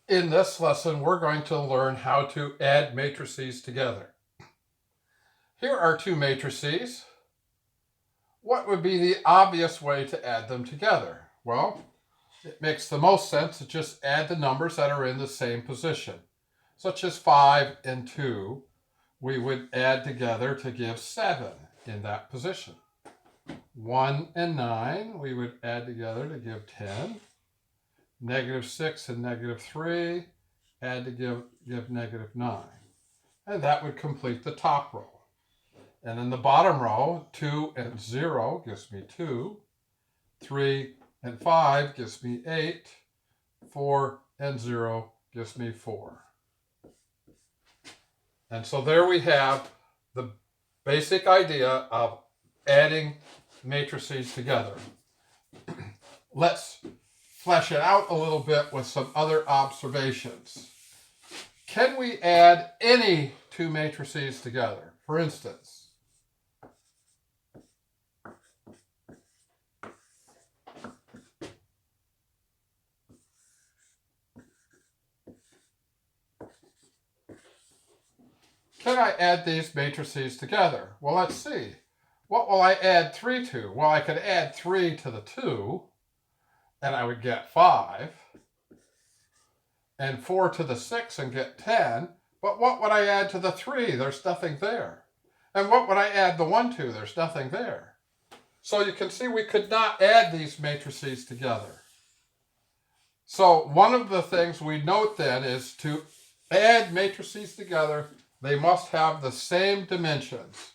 In this lesson, we're going to learn how to add matrices together. Here are two matrices. What would be the obvious way to add them together? Well, it makes the most sense to just add the numbers that are in the same position, such as 5 and 2. We would add together to give 7 in that position. 1 and 9, we would add together to give 10. -6 and -3, add to give -9. And that would complete the top row. And in the bottom row, 2 and 0 gives me 2. 3 and 5 gives me 8. 4 and 0 gives me 4. And so there we have the basic idea of adding matrices together. Let's flesh it out a little bit with some other observations. Can we add any two matrices together? For instance, can I add these matrices together? Well, let's see. What will I add 3 to? Well, I could add 3 to the 2, and I would get 5, and 4 to the 6 and get 10, but what would I add to the 3? There's nothing there. And what would I add the 1 to? There's nothing there. So you can see we could not add these matrices together. So one of the things we note then is to add matrices together, they must have the same dimensions.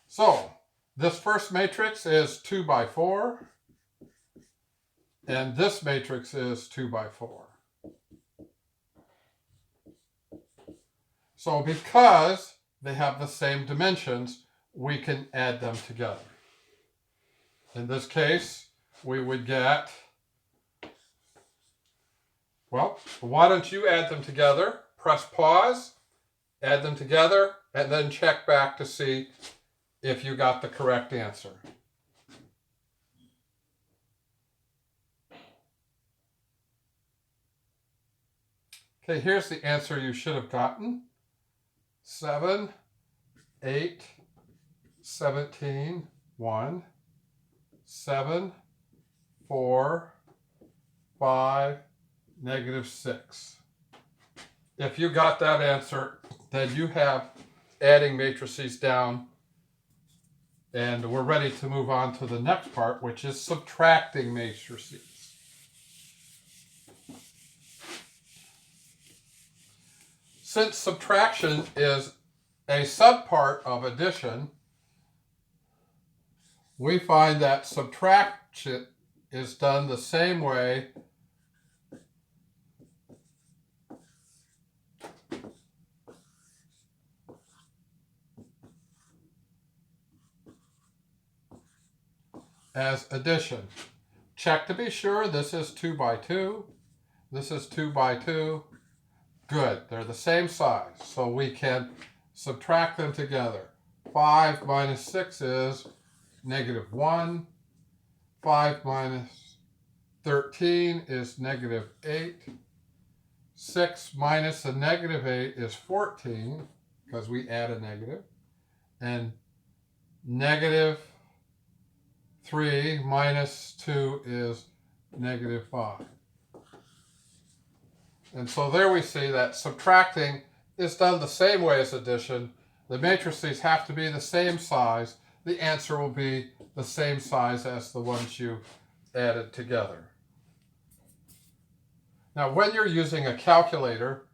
So this first matrix is 2 by 4, and this matrix is 2 by 4. So because they have the same dimensions, we can add them together. In this case, we would get, well, why don't you add them together? Press pause, add them together, and then check back to see if you got the correct answer. Okay, here's the answer you should have gotten. 7, 8, 17, 1, 7, 4, 5, -6. If you got that answer, then you have adding matrices down, and we're ready to move on to the next part, which is subtracting matrices. Since subtraction is a subpart of addition, we find that subtraction is done the same way as addition. Check to be sure. This is 2 by 2. This is 2 by 2. Good. They're the same size, so we can subtract them together. 5 minus 6 is -1. 5 minus 13 is -8. 6 minus a -8 is 14, because we add a negative. And -3 minus 2 is -5. And so there we see that subtracting is done the same way as addition. The matrices have to be the same size. The answer will be the same size as the ones you added together. Now, when you're using a calculator,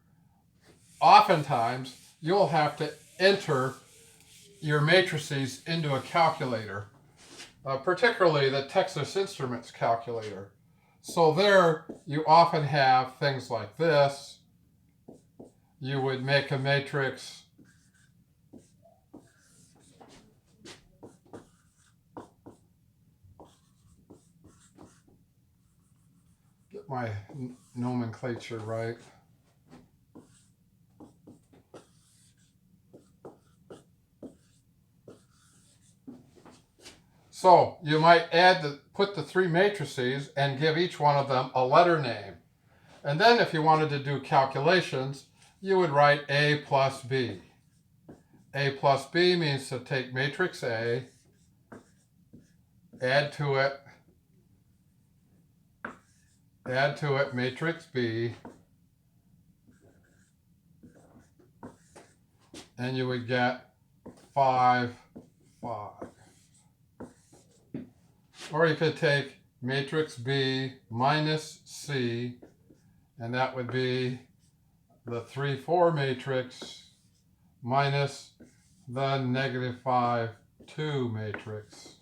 oftentimes you'll have to enter your matrices into a calculator, particularly the Texas Instruments calculator. So there you often have things like this. You would make a matrix my nomenclature right. So you might put the three matrices and give each one of them a letter name. And then if you wanted to do calculations, you would write A plus B. A plus B means to take matrix A, add to it matrix B, and you would get 5, 5. Or you could take matrix B minus C, and that would be the 3, 4 matrix minus the negative 5, 2 matrix.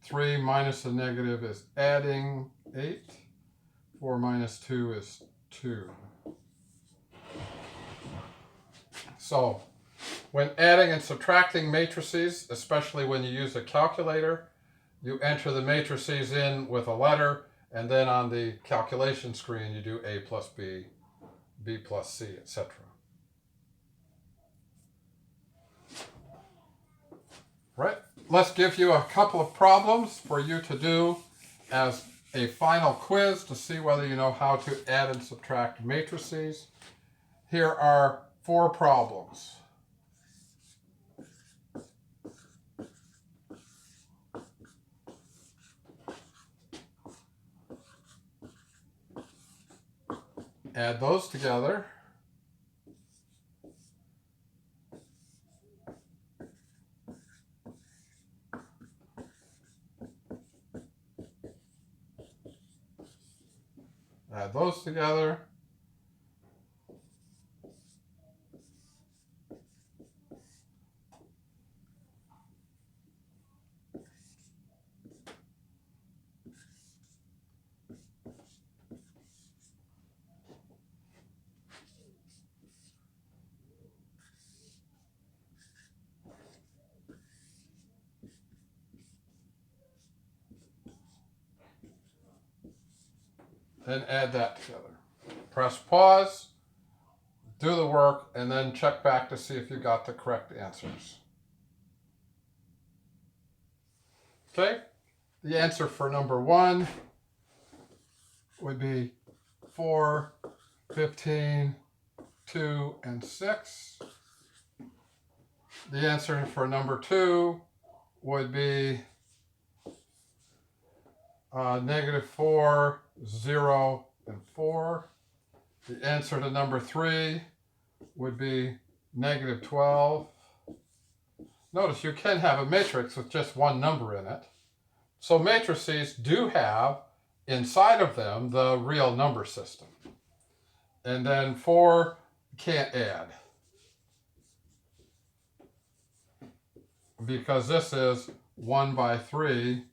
3 minus the negative is adding 8. 4 minus 2 is 2. So when adding and subtracting matrices, especially when you use a calculator, you enter the matrices in with a letter, and then on the calculation screen you do A plus B, B plus C, etc. Right? Let's give you a couple of problems for you to do as a final quiz to see whether you know how to add and subtract matrices. Here are 4 problems. Add those together. Add those together. Then add that together. Press pause, do the work, and then check back to see if you got the correct answers. Okay, the answer for number 1 would be 4, 15, 2, and 6. The answer for number 2 would be negative 4, 0, and 4. The answer to number 3 would be negative 12. Notice you can have a matrix with just one number in it. So matrices do have inside of them the real number system. And then 4 can't add, because this is 1 by 3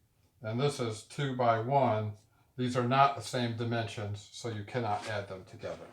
and this is 2 by 1. These are not the same dimensions, so you cannot add them together.